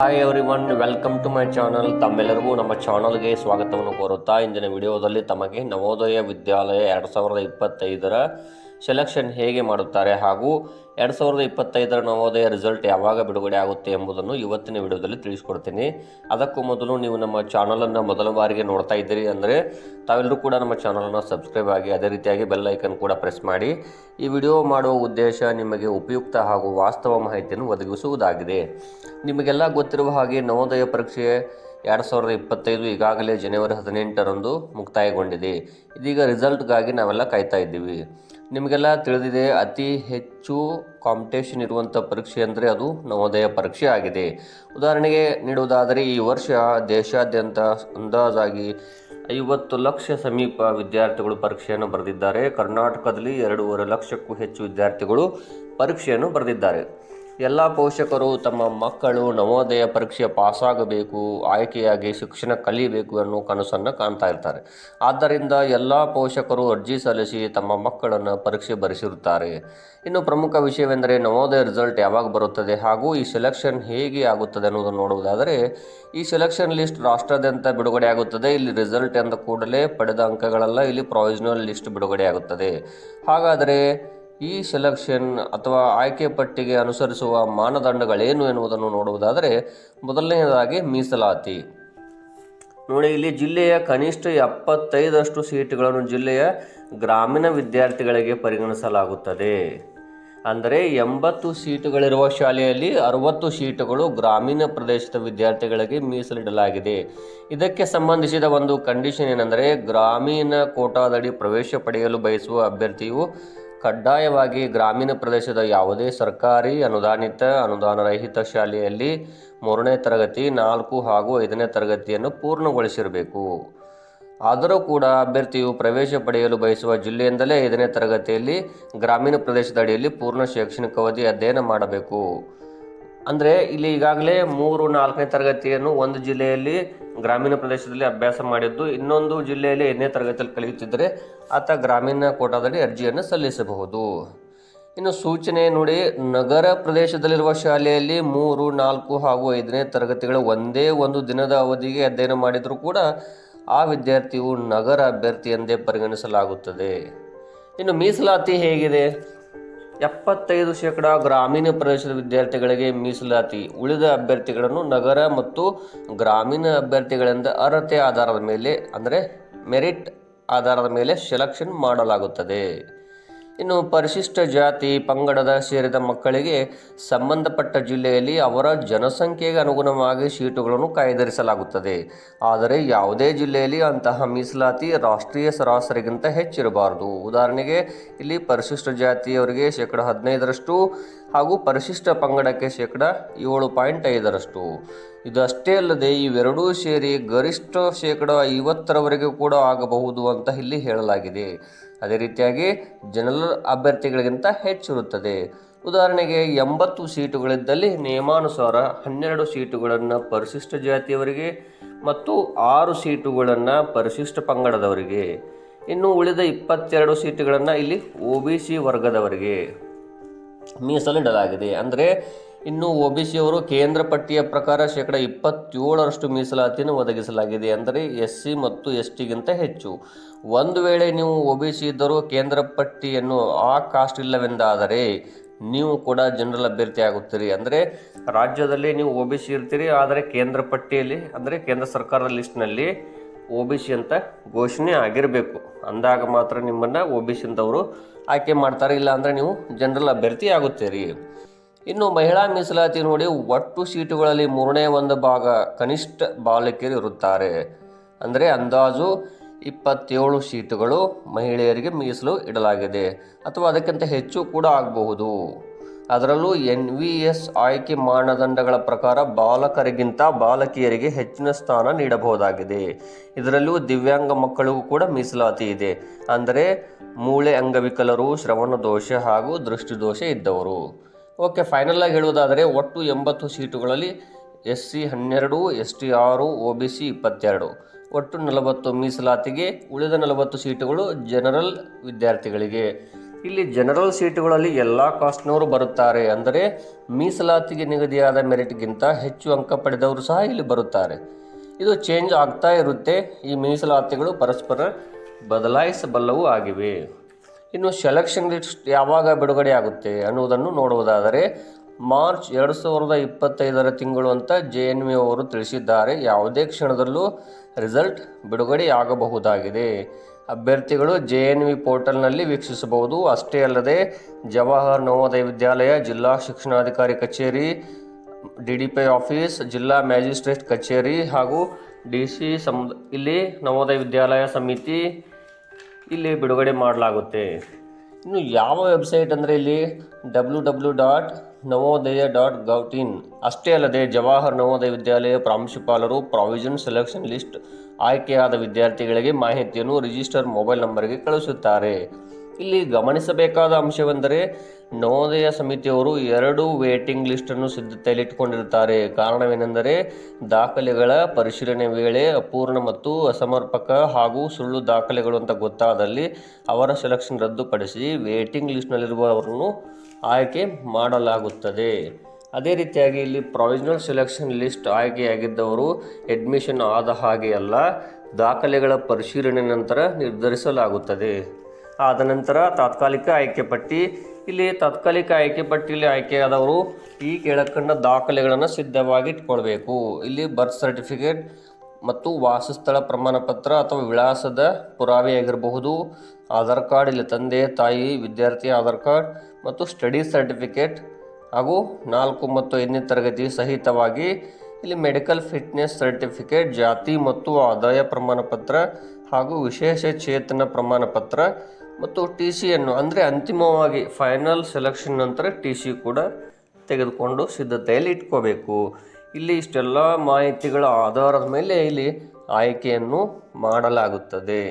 Hi everyone, welcome to my channel. ತಮ್ಮೆಲ್ಲರಿಗೂ ನಮ್ಮ ಚಾನಲ್ಗೆ ಸ್ವಾಗತವನ್ನು ಕೋರುತ್ತಾ ಇಂದಿನ ವಿಡಿಯೋದಲ್ಲಿ ತಮಗೆ ನವೋದಯ ವಿದ್ಯಾಲಯ 2025ರ ಸೆಲೆಕ್ಷನ್ ಹೇಗೆ ಮಾಡುತ್ತಾರೆ ಹಾಗೂ 2025ರ ನವೋದಯ ರಿಸಲ್ಟ್ ಯಾವಾಗ ಬಿಡುಗಡೆ ಆಗುತ್ತೆ ಎಂಬುದನ್ನು ಇವತ್ತಿನ ವಿಡಿಯೋದಲ್ಲಿ ತಿಳಿಸ್ಕೊಡ್ತೀನಿ. ಅದಕ್ಕೂ ಮೊದಲು ನೀವು ನಮ್ಮ ಚಾನಲನ್ನು ಮೊದಲ ಬಾರಿಗೆ ನೋಡ್ತಾ ಇದ್ದೀರಿ ಅಂದರೆ ತಾವೆಲ್ಲರೂ ಕೂಡ ನಮ್ಮ ಚಾನಲನ್ನು ಸಬ್ಸ್ಕ್ರೈಬ್ ಆಗಿ ಅದೇ ರೀತಿಯಾಗಿ ಬೆಲ್ ಐಕನ್ ಕೂಡ ಪ್ರೆಸ್ ಮಾಡಿ. ಈ ವಿಡಿಯೋ ಮಾಡುವ ಉದ್ದೇಶ ನಿಮಗೆ ಉಪಯುಕ್ತ ಹಾಗೂ ವಾಸ್ತವ ಮಾಹಿತಿಯನ್ನು ಒದಗಿಸುವುದಾಗಿದೆ. ನಿಮಗೆಲ್ಲ ಗೊತ್ತಿರುವ ಹಾಗೆ ನವೋದಯ ಪರೀಕ್ಷೆ 2025 ಈಗಾಗಲೇ ಜನವರಿ 18ರಂದು ಮುಕ್ತಾಯಗೊಂಡಿದೆ. ಇದೀಗ ರಿಸಲ್ಟ್ಗಾಗಿ ನಾವೆಲ್ಲ ಕಾಯ್ತಾ ಇದ್ದೀವಿ. ನಿಮಗೆಲ್ಲ ತಿಳಿದಿದೆ, ಅತಿ ಹೆಚ್ಚು ಕಾಂಪಿಟೇಷನ್ ಇರುವಂಥ ಪರೀಕ್ಷೆ ಅಂದರೆ ಅದು ನವೋದಯ ಪರೀಕ್ಷೆ ಆಗಿದೆ. ಉದಾಹರಣೆಗೆ ನೀಡುವುದಾದರೆ ಈ ವರ್ಷ ದೇಶಾದ್ಯಂತ ಅಂದಾಜಾಗಿ 50 ಲಕ್ಷ ಸಮೀಪ ವಿದ್ಯಾರ್ಥಿಗಳು ಪರೀಕ್ಷೆಯನ್ನು ಬರೆದಿದ್ದಾರೆ. ಕರ್ನಾಟಕದಲ್ಲಿ 2.5 ಲಕ್ಷಕ್ಕೂ ಹೆಚ್ಚು ವಿದ್ಯಾರ್ಥಿಗಳು ಪರೀಕ್ಷೆಯನ್ನು ಬರೆದಿದ್ದಾರೆ. ಎಲ್ಲ ಪೋಷಕರು ತಮ್ಮ ಮಕ್ಕಳು ನವೋದಯ ಪರೀಕ್ಷೆ ಪಾಸಾಗಬೇಕು, ಆಯ್ಕೆಯಾಗಿ ಶಿಕ್ಷಣ ಕಲಿಯಬೇಕು ಅನ್ನೋ ಕನಸನ್ನು ಕಾಣ್ತಾ ಇರ್ತಾರೆ. ಆದ್ದರಿಂದ ಎಲ್ಲ ಪೋಷಕರು ಅರ್ಜಿ ಸಲ್ಲಿಸಿ ತಮ್ಮ ಮಕ್ಕಳನ್ನು ಪರೀಕ್ಷೆ ಬರೆಸಿರುತ್ತಾರೆ. ಇನ್ನು ಪ್ರಮುಖ ವಿಷಯವೆಂದರೆ ನವೋದಯ ರಿಸಲ್ಟ್ ಯಾವಾಗ ಬರುತ್ತದೆ ಹಾಗೂ ಈ ಸೆಲೆಕ್ಷನ್ ಹೇಗೆ ಆಗುತ್ತದೆ ಅನ್ನೋದನ್ನು ನೋಡುವುದಾದರೆ, ಈ ಸೆಲೆಕ್ಷನ್ ಲಿಸ್ಟ್ ರಾಷ್ಟ್ರಾದ್ಯಂತ ಬಿಡುಗಡೆ ಆಗುತ್ತದೆ. ಇಲ್ಲಿ ರಿಸಲ್ಟ್ ಎಂದ ಕೂಡಲೇ ಪಡೆದ ಅಂಕಗಳೆಲ್ಲ ಇಲ್ಲಿ ಪ್ರೊವಿಷನಲ್ ಲಿಸ್ಟ್ ಬಿಡುಗಡೆ ಆಗುತ್ತದೆ. ಹಾಗಾದರೆ ಈ ಸೆಲೆಕ್ಷನ್ ಅಥವಾ ಆಯ್ಕೆ ಪಟ್ಟಿಗೆ ಅನುಸರಿಸುವ ಮಾನದಂಡಗಳೇನು ಎನ್ನುವುದನ್ನು ನೋಡುವುದಾದರೆ, ಮೊದಲನೆಯದಾಗಿ ಮೀಸಲಾತಿ ನೋಡಿ. ಇಲ್ಲಿ ಜಿಲ್ಲೆಯ ಕನಿಷ್ಠ 75ರಷ್ಟು ಸೀಟುಗಳನ್ನು ಜಿಲ್ಲೆಯ ಗ್ರಾಮೀಣ ವಿದ್ಯಾರ್ಥಿಗಳಿಗೆ ಪರಿಗಣಿಸಲಾಗುತ್ತದೆ. ಅಂದರೆ 80 ಸೀಟುಗಳಿರುವ ಶಾಲೆಯಲ್ಲಿ 60 ಸೀಟುಗಳು ಗ್ರಾಮೀಣ ಪ್ರದೇಶದ ವಿದ್ಯಾರ್ಥಿಗಳಿಗೆ ಮೀಸಲಿಡಲಾಗಿದೆ. ಇದಕ್ಕೆ ಸಂಬಂಧಿಸಿದ ಒಂದು ಕಂಡೀಷನ್ ಏನೆಂದರೆ, ಗ್ರಾಮೀಣ ಕೋಟಾದಡಿ ಪ್ರವೇಶ ಪಡೆಯಲು ಬಯಸುವ ಅಭ್ಯರ್ಥಿಯು ಕಡ್ಡಾಯವಾಗಿ ಗ್ರಾಮೀಣ ಪ್ರದೇಶದ ಯಾವುದೇ ಸರ್ಕಾರಿ ಅನುದಾನರಹಿತ ಶಾಲೆಯಲ್ಲಿ 3ನೇ ತರಗತಿ, 4 ಹಾಗೂ 5ನೇ ತರಗತಿಯನ್ನು ಪೂರ್ಣಗೊಳಿಸಿರಬೇಕು. ಆದರೂ ಕೂಡ ಅಭ್ಯರ್ಥಿಯು ಪ್ರವೇಶ ಪಡೆಯಲು ಬಯಸುವ ಜಿಲ್ಲೆಯಿಂದಲೇ 5ನೇ ತರಗತಿಯಲ್ಲಿ ಗ್ರಾಮೀಣ ಪ್ರದೇಶದ ಅಡಿಯಲ್ಲಿ ಪೂರ್ಣ ಶೈಕ್ಷಣಿಕ ಅವಧಿ ಅಧ್ಯಯನ ಮಾಡಬೇಕು. ಅಂದರೆ ಇಲ್ಲಿ ಈಗಾಗಲೇ 3-4ನೇ ತರಗತಿಯನ್ನು ಒಂದು ಜಿಲ್ಲೆಯಲ್ಲಿ ಗ್ರಾಮೀಣ ಪ್ರದೇಶದಲ್ಲಿ ಅಭ್ಯಾಸ ಮಾಡಿದ್ದು, ಇನ್ನೊಂದು ಜಿಲ್ಲೆಯಲ್ಲಿ 5ನೇ ತರಗತಿಯಲ್ಲಿ ಕಲಿಯುತ್ತಿದ್ದರೆ ಆತ ಗ್ರಾಮೀಣ ಕೋಟಾದಡಿ ಅರ್ಜಿಯನ್ನು ಸಲ್ಲಿಸಬಹುದು. ಇನ್ನು ಸೂಚನೆ ನೋಡಿ, ನಗರ ಪ್ರದೇಶದಲ್ಲಿರುವ ಶಾಲೆಯಲ್ಲಿ 3, 4 ಹಾಗೂ 5ನೇ ತರಗತಿಗಳು ಒಂದೇ ಒಂದು ದಿನದ ಅವಧಿಗೆ ಅಧ್ಯಯನ ಮಾಡಿದರೂ ಕೂಡ ಆ ವಿದ್ಯಾರ್ಥಿಯು ನಗರ ಅಭ್ಯರ್ಥಿ ಎಂದೇ ಪರಿಗಣಿಸಲಾಗುತ್ತದೆ. ಇನ್ನು ಮೀಸಲಾತಿ ಹೇಗಿದೆ? 75% ಗ್ರಾಮೀಣ ಪ್ರದೇಶದ ವಿದ್ಯಾರ್ಥಿಗಳಿಗೆ ಮೀಸಲಾತಿ, ಉಳಿದ ಅಭ್ಯರ್ಥಿಗಳನ್ನು ನಗರ ಮತ್ತು ಗ್ರಾಮೀಣ ಅಭ್ಯರ್ಥಿಗಳಿಂದ ಅರ್ಹತೆ ಆಧಾರದ ಮೇಲೆ ಅಂದರೆ ಮೆರಿಟ್ ಆಧಾರದ ಮೇಲೆ ಸೆಲೆಕ್ಷನ್ ಮಾಡಲಾಗುತ್ತದೆ. ಇನ್ನು ಪರಿಶಿಷ್ಟ ಜಾತಿ ಪಂಗಡದ ಸೇರಿದ ಮಕ್ಕಳಿಗೆ ಸಂಬಂಧಪಟ್ಟ ಜಿಲ್ಲೆಯಲ್ಲಿ ಅವರ ಜನಸಂಖ್ಯೆಗೆ ಅನುಗುಣವಾಗಿ ಸೀಟುಗಳನ್ನು ಕಾಯ್ದಿರಿಸಲಾಗುತ್ತದೆ. ಆದರೆ ಯಾವುದೇ ಜಿಲ್ಲೆಯಲ್ಲಿ ಅಂತಹ ಮೀಸಲಾತಿ ರಾಷ್ಟ್ರೀಯ ಸರಾಸರಿಗಿಂತ ಹೆಚ್ಚಿರಬಾರದು. ಉದಾಹರಣೆಗೆ ಇಲ್ಲಿ ಪರಿಶಿಷ್ಟ ಜಾತಿಯವರಿಗೆ 15% ಹಾಗೂ ಪರಿಶಿಷ್ಟ ಪಂಗಡಕ್ಕೆ 7.5%. ಇದಷ್ಟೇ ಅಲ್ಲದೆ ಇವೆರಡೂ ಸೇರಿ ಗರಿಷ್ಠ 50%ರವರೆಗೆ ಕೂಡ ಆಗಬಹುದು ಅಂತ ಇಲ್ಲಿ ಹೇಳಲಾಗಿದೆ. ಅದೇ ರೀತಿಯಾಗಿ ಜನರಲ್ ಅಭ್ಯರ್ಥಿಗಳಿಗಿಂತ ಹೆಚ್ಚಿರುತ್ತದೆ. ಉದಾಹರಣೆಗೆ 80 ಸೀಟುಗಳಿದ್ದಲ್ಲಿ ನಿಯಮಾನುಸಾರ 12 ಸೀಟುಗಳನ್ನು ಪರಿಶಿಷ್ಟ ಜಾತಿಯವರಿಗೆ ಮತ್ತು 6 ಸೀಟುಗಳನ್ನು ಪರಿಶಿಷ್ಟ ಪಂಗಡದವರಿಗೆ, ಇನ್ನು ಉಳಿದ 22 ಸೀಟುಗಳನ್ನು ಇಲ್ಲಿ OBC ವರ್ಗದವರಿಗೆ ಮೀಸಲಿಡಲಾಗಿದೆ. ಅಂದರೆ ಇನ್ನು OBC ಅವರು ಕೇಂದ್ರ ಪಟ್ಟಿಯ ಪ್ರಕಾರ 27% ಮೀಸಲಾತಿಯನ್ನು ಒದಗಿಸಲಾಗಿದೆ. ಅಂದರೆ SC ಮತ್ತು STಗಿಂತ ಹೆಚ್ಚು. ಒಂದು ವೇಳೆ ನೀವು OBC ಇದ್ದರೂ ಕೇಂದ್ರ ಪಟ್ಟಿಯನ್ನು ಆ ಕಾಸ್ಟ್ ಇಲ್ಲವೆಂದಾದರೆ ನೀವು ಕೂಡ ಜನರಲ್ ಅಭ್ಯರ್ಥಿ ಆಗುತ್ತೀರಿ. ಅಂದರೆ ರಾಜ್ಯದಲ್ಲಿ ನೀವು OBC ಇರ್ತೀರಿ, ಆದರೆ ಕೇಂದ್ರ ಪಟ್ಟಿಯಲ್ಲಿ ಅಂದರೆ ಕೇಂದ್ರ ಸರ್ಕಾರದ ಲಿಸ್ಟ್ನಲ್ಲಿ OBC ಅಂತ ಘೋಷಣೆ ಆಗಿರಬೇಕು. ಅಂದಾಗ ಮಾತ್ರ ನಿಮ್ಮನ್ನು OBC ಅಂತವರು ಆಯ್ಕೆ ಮಾಡ್ತಾರೆ, ಇಲ್ಲ ಅಂದರೆ ನೀವು ಜನರಲ್ ಅಭ್ಯರ್ಥಿ ಆಗುತ್ತೀರಿ. ಇನ್ನು ಮಹಿಳಾ ಮೀಸಲಾತಿ ನೋಡಿ, ಒಟ್ಟು ಸೀಟುಗಳಲ್ಲಿ 1/3 ಭಾಗ ಕನಿಷ್ಠ ಬಾಲಕಿಯರು ಇರುತ್ತಾರೆ. ಅಂದರೆ ಅಂದಾಜು 27 ಸೀಟುಗಳು ಮಹಿಳೆಯರಿಗೆ ಮೀಸಲು ಇಡಲಾಗಿದೆ, ಅಥವಾ ಅದಕ್ಕಿಂತ ಹೆಚ್ಚು ಕೂಡ ಆಗಬಹುದು. ಅದರಲ್ಲೂ NVS ಆಯ್ಕೆ ಮಾನದಂಡಗಳ ಪ್ರಕಾರ ಬಾಲಕರಿಗಿಂತ ಬಾಲಕಿಯರಿಗೆ ಹೆಚ್ಚಿನ ಸ್ಥಾನ ನೀಡಬಹುದಾಗಿದೆ. ಇದರಲ್ಲೂ ದಿವ್ಯಾಂಗ ಮಕ್ಕಳಿಗೂ ಕೂಡ ಮೀಸಲಾತಿ ಇದೆ. ಅಂದರೆ ಮೂಳೆ ಅಂಗವಿಕಲರು, ಶ್ರವಣ ದೋಷ ಹಾಗೂ ದೃಷ್ಟಿದೋಷ ಇದ್ದವರು. ಓಕೆ, ಫೈನಲ್ ಆಗಿ ಹೇಳುವುದಾದರೆ ಒಟ್ಟು 80 ಸೀಟುಗಳಲ್ಲಿ SC 12, ST 6, OBC 22, ಒಟ್ಟು 40 ಮೀಸಲಾತಿಗೆ, ಉಳಿದ 40 ಸೀಟುಗಳು ಜನರಲ್ ವಿದ್ಯಾರ್ಥಿಗಳಿಗೆ. ಇಲ್ಲಿ ಜನರಲ್ ಸೀಟುಗಳಲ್ಲಿ ಎಲ್ಲ ಕಾಸ್ಟ್ನವರು ಬರುತ್ತಾರೆ. ಅಂದರೆ ಮೀಸಲಾತಿಗೆ ನಿಗದಿಯಾದ ಮೆರಿಟ್ಗಿಂತ ಹೆಚ್ಚು ಅಂಕ ಪಡೆದವರು ಸಹ ಇಲ್ಲಿ ಬರುತ್ತಾರೆ. ಇದು ಚೇಂಜ್ ಆಗ್ತಾ ಇರುತ್ತೆ. ಈ ಮೀಸಲಾತಿಗಳು ಪರಸ್ಪರ ಬದಲಾಯಿಸಬಲ್ಲವೂ ಆಗಿವೆ. ಇನ್ನು ಸೆಲೆಕ್ಷನ್ ಲಿಸ್ಟ್ ಯಾವಾಗ ಬಿಡುಗಡೆ ಆಗುತ್ತೆ ಅನ್ನುವುದನ್ನು ನೋಡುವುದಾದರೆ ಮಾರ್ಚ್ 2025 ತಿಂಗಳು ಅಂತ JNV ಅವರು ತಿಳಿಸಿದ್ದಾರೆ. ಯಾವುದೇ ಕ್ಷಣದಲ್ಲೂ ರಿಸಲ್ಟ್ ಬಿಡುಗಡೆಯಾಗಬಹುದಾಗಿದೆ. ಅಭ್ಯರ್ಥಿಗಳು JNV ಪೋರ್ಟಲ್ನಲ್ಲಿ ವೀಕ್ಷಿಸಬಹುದು. ಅಷ್ಟೇ ಅಲ್ಲದೆ ಜವಾಹರ್ ನವೋದಯ ವಿದ್ಯಾಲಯ, ಜಿಲ್ಲಾ ಶಿಕ್ಷಣಾಧಿಕಾರಿ ಕಚೇರಿ, DDPI ಆಫೀಸ್, ಜಿಲ್ಲಾ ಮ್ಯಾಜಿಸ್ಟ್ರೇಟ್ ಕಚೇರಿ ಹಾಗೂ DC ಇಲ್ಲಿ ನವೋದಯ ವಿದ್ಯಾಲಯ ಸಮಿತಿ ಇಲ್ಲಿ ಬಿಡುಗಡೆ ಮಾಡಲಾಗುತ್ತೆ. ಇನ್ನು ಯಾವ ವೆಬ್ಸೈಟ್ ಅಂದರೆ ಇಲ್ಲಿ www.navodaya.gov.in. ಅಷ್ಟೇ ಅಲ್ಲದೆ ಜವಾಹರ್ ನವೋದಯ ವಿದ್ಯಾಲಯ ಪ್ರಾಂಶುಪಾಲರು ಪ್ರಾವಿಷನ್ ಸೆಲೆಕ್ಷನ್ ಲಿಸ್ಟ್ ಆಯ್ಕೆಯಾದ ವಿದ್ಯಾರ್ಥಿಗಳಿಗೆ ಮಾಹಿತಿಯನ್ನು ರಿಜಿಸ್ಟರ್ ಮೊಬೈಲ್ ನಂಬರ್ಗೆ ಕಳಿಸುತ್ತಾರೆ. ಇಲ್ಲಿ ಗಮನಿಸಬೇಕಾದ ಅಂಶವೆಂದರೆ ನವೋದಯ ಸಮಿತಿಯವರು 2 ವೇಟಿಂಗ್ ಲಿಸ್ಟನ್ನು ಸಿದ್ಧತೆಯಲ್ಲಿಟ್ಟುಕೊಂಡಿರುತ್ತಾರೆ. ಕಾರಣವೇನೆಂದರೆ ದಾಖಲೆಗಳ ಪರಿಶೀಲನೆ ವೇಳೆ ಅಪೂರ್ಣ ಮತ್ತು ಅಸಮರ್ಪಕ ಹಾಗೂ ಸುಳ್ಳು ದಾಖಲೆಗಳು ಅಂತ ಗೊತ್ತಾದಲ್ಲಿ ಅವರ ಸೆಲೆಕ್ಷನ್ ರದ್ದುಪಡಿಸಿ ವೇಟಿಂಗ್ ಲಿಸ್ಟ್ನಲ್ಲಿರುವವರನ್ನು ಆಯ್ಕೆ ಮಾಡಲಾಗುತ್ತದೆ. ಅದೇ ರೀತಿಯಾಗಿ ಇಲ್ಲಿ ಪ್ರಾವಿಷನಲ್ ಸೆಲೆಕ್ಷನ್ ಲಿಸ್ಟ್ ಆಯ್ಕೆಯಾಗಿದ್ದವರು ಅಡ್ಮಿಷನ್ ಆದ ಹಾಗೆ ಅಲ್ಲ, ದಾಖಲೆಗಳ ಪರಿಶೀಲನೆ ನಂತರ ನಿರ್ಧರಿಸಲಾಗುತ್ತದೆ. ಆದ ನಂತರ ತಾತ್ಕಾಲಿಕ ಆಯ್ಕೆ ಪಟ್ಟಿ. ಇಲ್ಲಿ ತಾತ್ಕಾಲಿಕ ಆಯ್ಕೆ ಪಟ್ಟಿಯಲ್ಲಿ ಆಯ್ಕೆಯಾದವರು ಈ ಕೆಳಕಂಡ ದಾಖಲೆಗಳನ್ನು ಸಿದ್ಧವಾಗಿ ಇಟ್ಕೊಳ್ಬೇಕು. ಇಲ್ಲಿ ಬರ್ತ್ ಸರ್ಟಿಫಿಕೇಟ್ ಮತ್ತು ವಾಸಸ್ಥಳ ಪ್ರಮಾಣ ಪತ್ರ ಅಥವಾ ವಿಳಾಸದ ಪುರಾವೆಯಾಗಿರಬಹುದು, ಆಧಾರ್ ಕಾರ್ಡ್, ಇಲ್ಲಿ ತಂದೆ ತಾಯಿ ವಿದ್ಯಾರ್ಥಿ ಆಧಾರ್ ಕಾರ್ಡ್ ಮತ್ತು ಸ್ಟಡಿ ಸರ್ಟಿಫಿಕೇಟ್ ಹಾಗೂ 4 ಮತ್ತು 5ನೇ ತರಗತಿ ಸಹಿತವಾಗಿ ಇಲ್ಲಿ ಮೆಡಿಕಲ್ ಫಿಟ್ನೆಸ್ ಸರ್ಟಿಫಿಕೇಟ್, ಜಾತಿ ಮತ್ತು ಆದಾಯ ಪ್ರಮಾಣ ಪತ್ರ ಹಾಗೂ ವಿಶೇಷ ಚೇತನ ಪ್ರಮಾಣ ಪತ್ರ ಮತ್ತು TCಯನ್ನು ಅಂದರೆ ಅಂತಿಮವಾಗಿ ಫೈನಲ್ ಸೆಲೆಕ್ಷನ್ ನಂತರ TC ಕೂಡ ತೆಗೆದುಕೊಂಡು ಸಿದ್ಧತೆಯಲ್ಲಿ ಇಟ್ಕೋಬೇಕು. ಇಲ್ಲಿ ಇಷ್ಟೆಲ್ಲ ಮಾಹಿತಿಗಳ ಆಧಾರದ ಮೇಲೆ ಇಲ್ಲಿ ಆಯ್ಕೆಯನ್ನು ಮಾಡಲಾಗುತ್ತದೆ.